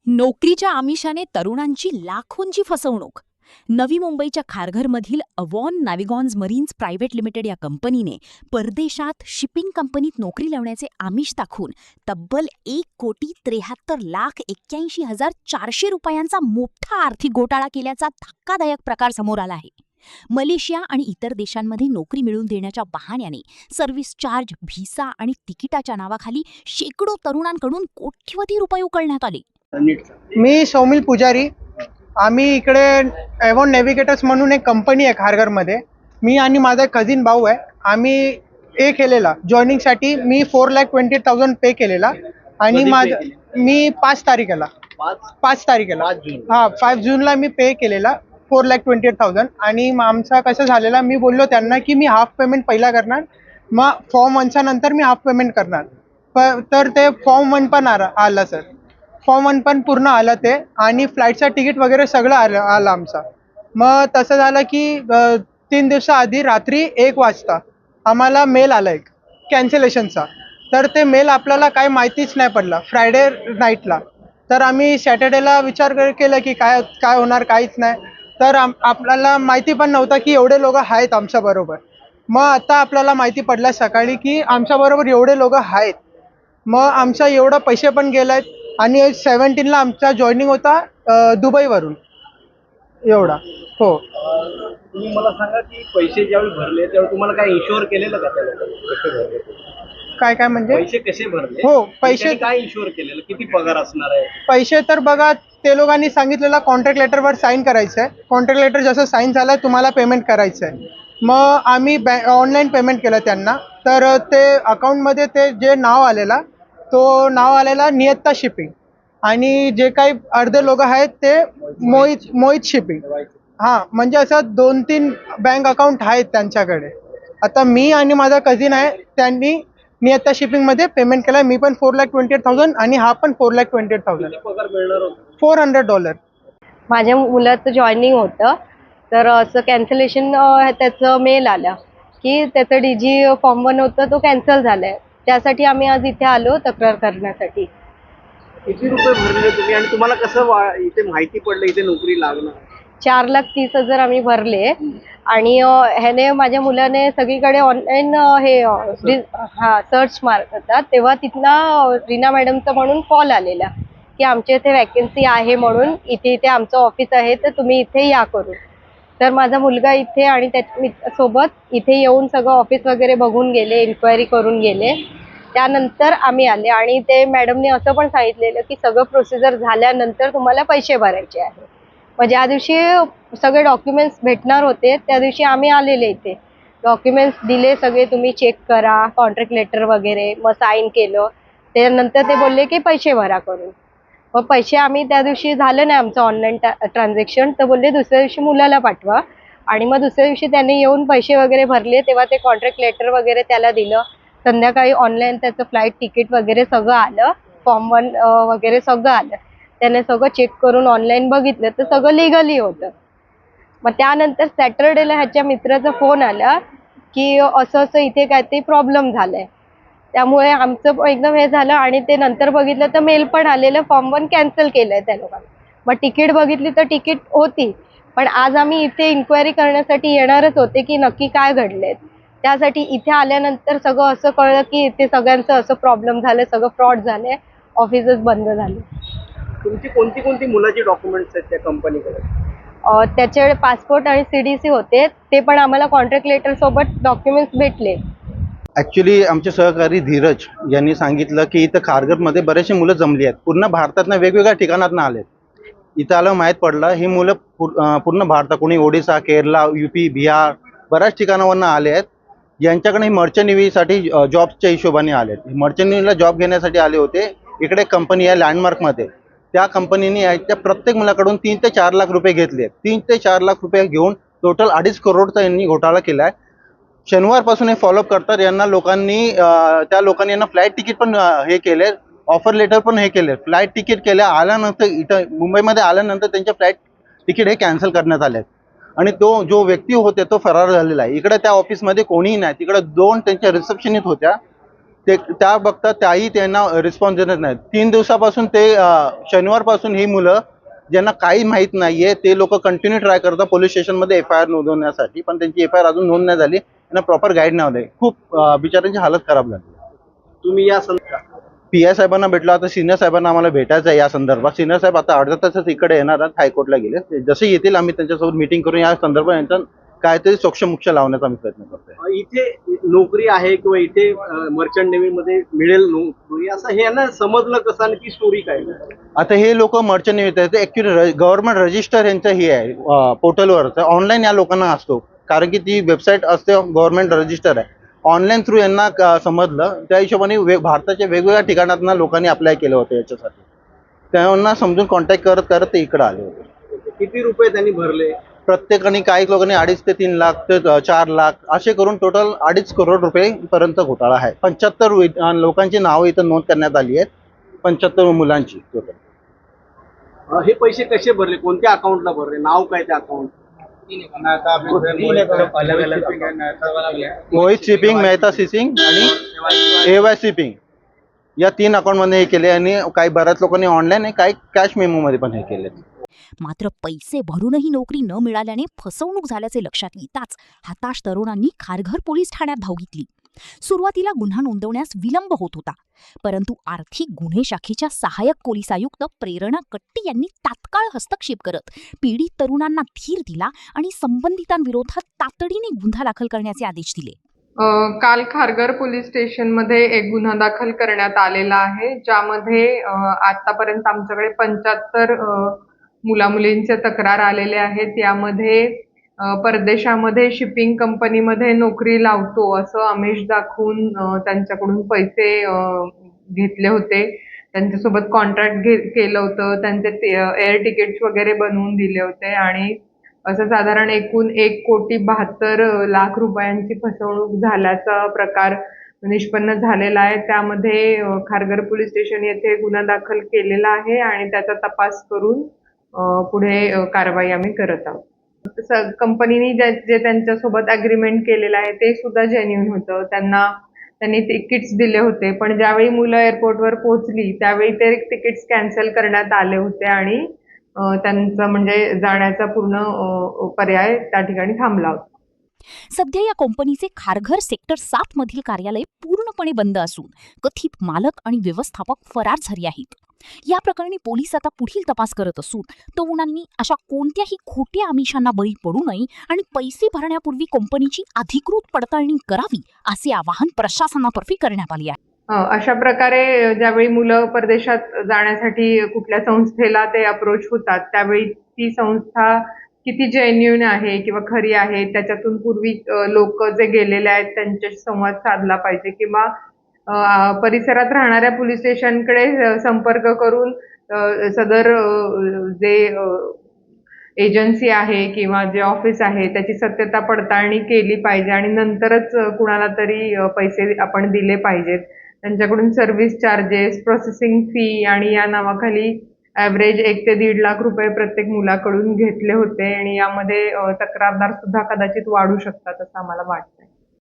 नोकरीच्या आमिषाने तरुणांची लाखोंची फसवणूक. नवी मुंबईच्या खारघरमधील अवॉन नॅव्हिगॉन्स मरीन्स प्रायव्हेट लिमिटेड या कंपनीने परदेशात शिपिंग कंपनीत नोकरी लावण्याचे आमिष दाखवून तब्बल 1,73,81,400 रुपयांचा मोठा आर्थिक घोटाळा केल्याचा धक्कादायक प्रकार समोर आला आहे. मलेशिया आणि इतर देशांमध्ये नोकरी मिळवून देण्याच्या बहाण्याने सर्व्हिस चार्ज, व्हिसा आणि तिकिटाच्या नावाखाली शेकडो तरुणांकडून कोट्यवधी रुपये उकळण्यात आले. मी सौमिल पुजारी. आम्ही इकडे एव्हॉन नेव्हिगेटर्स म्हणून एक कंपनी आहे खारघरमध्ये. मी आणि माझा कझिन भाऊ आहे. आम्ही केलेला जॉईनिंगसाठी मी 4,20,000 पे केलेला आणि मी 5 तारखेला 5 जूनला मी पे केलेला 4,20,000. आणि आमचा कसं झालेला, मी बोललो त्यांना की मी हाफ पेमेंट पहिला करणार, मग फॉर्म 1च्या नंतर मी हाफ पेमेंट करणार. तर ते फॉर्म 1 पण आला सर. फॉर्म 1 पण पूर्ण आलं ते, आणि फ्लाईटचं तिकीट वगैरे सगळं आलं आमचा. मग तसं झालं की 3 दिवसाआधी रात्री 1 वाजता आम्हाला मेल आला एक कॅन्सलेशनचा. तर ते मेल आपल्याला काय माहितीच नाही पडला फ्रायडे नाईटला. तर आम्ही सॅटर्डेला विचार केला की काय होणार, काहीच नाही. तर आपल्याला माहिती पण नव्हतं की एवढे लोक आहेत आमच्याबरोबर. मग आता आपल्याला माहिती पडलं सकाळी की आमच्याबरोबर एवढे लोक आहेत. मग आमचा एवढा पैसे पण गेले आहेत. आणि 17ला आमचा जॉईनिंग होता दुबईवरून एवढा. हो. तुम्ही मला सांगा की पैसे ज्यावेळी भरले त्यावेळी तुम्हाला काय इन्शुअर केलेलं का त्या लोकांनी? कसे भरले काय म्हणजे पैसे कसे भरले? हो, पैसे काय इन्शुअर केलेलं, किती पगार असणार आहे? पैसे तर बघा, ते लोकांनी सांगितलेलं कॉन्ट्रॅक्ट लेटरवर साईन करायचं आहे. कॉन्ट्रॅक्ट लेटर जसं साईन झालं तुम्हाला पेमेंट करायचं आहे. मग आम्ही ऑनलाईन पेमेंट केलं त्यांना. तर ते अकाउंटमध्ये ते जे नाव आलेला नियत्ता शिपिंग, आणि जे काही अर्धे लोक आहेत ते मोहित शिपिंग. हां, म्हणजे असं 2-3 बँक अकाउंट आहेत त्यांच्याकडे. आता मी आणि माझा कझिन आहे, त्यांनी नियत्ता शिपिंगमध्ये पेमेंट केलं. मी पण 4,20,000 आणि हा पण 4,20,000. पगार मिळणार होता? $400. माझ्या मुलाचं जॉईनिंग होतं. तर असं कॅन्सलेशन त्याचं मेल आला की त्याचं DG फॉर्म 1 होतं, तो कॅन्सल झाला आहे. त्यासाठी आम्ही आज इथे आलो तक्रार करण्यासाठी. किती रुपये भरले तुम्ही आणि तुम्हाला कसं इथे माहिती पडलं इथे नोकरी लागणार? 4,30,000 आम्ही भरले. आणि ह्याने माझ्या मुलाने सगळीकडे ऑनलाईन सर्च मारत होता, तेव्हा तिथनं रीना मॅडमचा म्हणून कॉल आलेला की आमच्या इथे वॅकन्सी आहे म्हणून, इथे आमचं ऑफिस आहे तर तुम्ही इथे या करून. तर माझा मुलगा इथे आणि सोबत इथे येऊन सगळं ऑफिस वगैरे बघून गेले, इन्क्वायरी करून गेले. त्यानंतर आम्ही आले आणि ते मॅडमने असं पण सांगितलेलं की सगळं प्रोसिजर झाल्यानंतर तुम्हाला पैसे भरायचे आहे. मग ज्या दिवशी सगळे डॉक्युमेंट्स भेटणार होते त्या दिवशी आम्ही आलेले इथे. डॉक्युमेंट्स दिले सगळे, तुम्ही चेक करा, कॉन्ट्रॅक्ट लेटर वगैरे, मग साईन केलं. त्यानंतर ते बोलले की पैसे भरा करून. मग पैसे आम्ही त्या दिवशी झालं नाही आमचं ऑनलाईन ट्रान्झॅक्शन, तर बोलले दुसऱ्या दिवशी मुलाला पाठवा. आणि मग दुसऱ्या दिवशी त्याने येऊन पैसे वगैरे भरले, तेव्हा ते कॉन्ट्रॅक्ट लेटर वगैरे त्याला दिलं. संध्याकाळी ऑनलाईन त्याचं फ्लाईट तिकीट वगैरे सगळं आलं, फॉर्म 1 वगैरे सगळं आलं. त्याने सगळं चेक करून ऑनलाईन बघितलं तर सगळं लिगली होतं. मग त्यानंतर सॅटर्डेला ह्याच्या मित्राचा फोन आला की असं इथे काहीतरी प्रॉब्लेम झाला आहे. त्यामुळे आमचं एकदम हे झालं. आणि ते नंतर बघितलं तर मेल पण आलेलं, फॉर्म 1 कॅन्सल केलं आहे त्या लोकांनी. मग तिकीट बघितली तर तिकीट होती, पण आज आम्ही इथे इन्क्वायरी करण्यासाठी येणारच होते की नक्की काय घडले. त्यासाठी इथे आल्यानंतर सगळं असं कळलं की इथे सगळ्यांचं असं प्रॉब्लेम झालं, सगळं फ्रॉड झाले, ऑफिसच बंद झाले. तुमची कोणती मुलाची डॉक्युमेंट्स आहेत त्या कंपनीकडे? त्याच्याकडे पासपोर्ट आणि CDC होते, ते पण आम्हाला कॉन्ट्रॅक्ट लेटर सोबत डॉक्युमेंट्स भेटले. ॲक्च्युली आमचे सहकारी धीरज यांनी सांगितलं की इथं खारघरमध्ये बरेचसे मुलं जमली आहेत, पूर्ण भारतातनं वेगवेगळ्या ठिकाणातनं आलेत. इथं आलं माहीत पडलं ही मुलं पूर्ण भारतात, कोणी ओडिसा, केरला, UP, बिहार बऱ्याच ठिकाणावरनं आले आहेत. यांच्याकडे मर्चंट नेव्हीसाठी जॉबच्या हिशोबाने आले आहेत. मर्चंट नेव्हीला जॉब घेण्यासाठी आले होते. इकडे कंपनी आहे लँडमार्कमध्ये, त्या कंपनीने याच्या प्रत्येक मुलाकडून 3 ते 4 लाख रुपये घेतले. 3 ते 4 लाख रुपये घेऊन टोटल 2.5 करोडचा यांनी घोटाळा केला आहे. शनिवारपासून हे फॉलोअप करतात. त्या लोकांनी यांना फ्लाईट तिकीट पण हे केले, ऑफर लेटर पण हे केले, फ्लाईट तिकीट केल्या. आल्यानंतर इथं मुंबईमध्ये आल्यानंतर त्यांचे फ्लाईट तिकीट हे कॅन्सल करण्यात आले. आणि तो जो व्यक्ती होते तो फरार झालेला आहे. इकडे त्या ऑफिसमध्ये कोणीही नाही. तिकडे 2 त्यांच्या रिसेप्शनिस्ट होत्या, ते त्या बघता त्याही त्यांना रिस्पॉन्स देत नाहीत. 3 दिवसापासून ते शनिवारपासून ही मुलं ज्यांना काही माहीत नाहीये ते लोक कंटिन्यू ट्राय करतात पोलीस स्टेशनमध्ये FIR नोंदवण्यासाठी, पण त्यांची FIR अजून नोंद नाही झाली. त्यांना प्रॉपर गाईड नाही होते. खूप बिचाऱ्यांची हालत खराब झाली. तुम्ही या संदर्भात PI साहेबांना भेटला, आता सिनियर साहेबांना आम्हाला भेटायचं आहे या संदर्भात. सिनियर साहेब आता अर्ध्या तासात इकडे येणार आहेत, हायकोर्टला गेले. जसे येतील आम्ही त्यांच्यासोबत मीटिंग करून या संदर्भात यांचा काहीतरी सोक्षमोक्ष लावण्याचा आम्ही प्रयत्न करतोय. इथे नोकरी आहे किंवा इथे मर्चंट नेव्ही मध्ये मिळेल नोकरी असं हे ना समजलं कसं आणि ती स्टोरी काय? आता हे लोक मर्चंट नेव्हीत आहेत, ऍक्च्युली गव्हर्नमेंट रजिस्टर यांचं हे आहे पोर्टलवरचं. ऑनलाईन या लोकांना असतो, कारण की ती वेबसाईट असते गव्हर्नमेंट रजिस्टर आहे. ऑनलाईन थ्रू यांना समजलं, त्या हिशोबाने भारताच्या वेगवेगळ्या ठिकाणातून लोकांनी अप्लाय केलं होतं याच्यासाठी. त्यांना समजून कॉन्टॅक्ट करत करत ते इकडे आले होते. किती रुपये त्यांनी भरले? प्रत्येकाने काही लोकांनी 2.5 ते 3 लाख ते 4 लाख असे करून टोटल 2.5 करोड रुपये पर्यंत घोटाळा आहे. 75 लोकांची नावं इथं नोंद करण्यात आली आहेत, 75 मुलांची टोटल. हे पैसे कसे भरले? कोणत्या अकाउंटला भरले? नाव काय त्या account? Mohit shipping, Mehta shipping आणि AY शिपिंग या 3 अकाउंटमध्ये हे केले. आणि काही बऱ्याच लोकांनी ऑनलाईन काही कॅश मेमोमध्ये पण हे केले. मात्र पैसे भरूनही नोकरी न मिळाल्याने फसवणूक झाल्याचे लक्षात येताच हताश तरुणांनी खारघर पोलीस ठाण्यात धाव घेतली. सुरुवातीला गुन्हा नोंदवण्यास विलंब होत होता, परंतु आर्थिक गुन्हे शाखेच्या सहाय्यक पोलीस आयुक्त प्रेरणा कट्टी यांनी तात्काळ हस्तक्षेप करत पीडित तरुणांना धीर दिला आणि संबंधितांविरोधात तातडीने गुन्हा दाखल करण्याचे आदेश दिले. काल खारघर पोलीस स्टेशनमध्ये एक गुन्हा दाखल करण्यात आलेला आहे, ज्यामध्ये आतापर्यंत आमच्याकडे 75 मुलामुलींचे तक्रार आलेले आहेत. यामध्ये परदेशामध्ये शिपिंग कंपनीमध्ये नोकरी लावतो असं आमिष दाखवून त्यांच्याकडून पैसे घेतले होते. त्यांच्यासोबत कॉन्ट्रॅक्ट केलं होतं. त्यांचे एअर तिकीट्स वगैरे बनवून दिले होते आणि असं साधारण एकूण 1,72,00,000 रुपयांची फसवणूक झाल्याचा प्रकार निष्पन्न झालेला आहे. त्यामध्ये खारघर पोलीस स्टेशन येथे गुन्हा दाखल केलेला आहे आणि त्याचा तपास करून पुढे कारवाई आम्ही करत आहोत. कंपनीने जे त्यांच्यासोबत अग्रीमेंट केलेलं आहे ते सुद्धा जेन्युइन होतं. त्यांनी तिकीट्स दिले होते, पण ज्यावेळी मुलं एअरपोर्टवर पोहोचली त्यावेळी ते तिकीट्स कॅन्सल करण्यात आले होते आणि त्यांचा म्हणजे जाण्याचा पूर्ण पर्याय त्या ठिकाणी थांबला होता. सध्या या कंपनीचे खारघर सेक्टर 7 मधील कार्यालय पूर्णपणे बंद असून कथित मालक आणि व्यवस्थापक फरार झाले आहेत. या प्रकरणी पोलीस आता पुढील तपास करत असून तरुणांनी अशा कोणत्याही खोट्या आमिषांना बळी पडू नये आणि पैसे भरण्यापूर्वी कंपनीची अधिकृत पडताळणी करावी असे आवाहन प्रशासनातर्फे करण्यात आले आहे. अशा प्रकारे ज्यावेळी मुलं परदेशात जाण्यासाठी कुठल्या संस्थेला ते अप्रोच होतात त्यावेळी ती संस्था किती जेन्युइन आहे किंवा खरी आहे त्याच्यातून पूर्वी लोक जे गेलेले आहेत त्यांच्याशी संवाद साधला पाहिजे किंवा परिसरात राहणाऱ्या पोलीस स्टेशनकडे संपर्क करून सदर जे एजन्सी आहे किंवा जे ऑफिस आहे त्याची सत्यता पडताळणी केली पाहिजे आणि नंतरच कुणाला तरी पैसे आपण दिले पाहिजेत. त्यांच्याकडून सर्व्हिस चार्जेस, प्रोसेसिंग फी आणि या नावाखाली ॲव्हरेज 1 ते 1.5 लाख रुपये प्रत्येक मुलाकडून घेतले होते आणि यामध्ये तक्रारदार सुद्धा कदाचित वाढू शकतात असं आम्हाला वाटतं.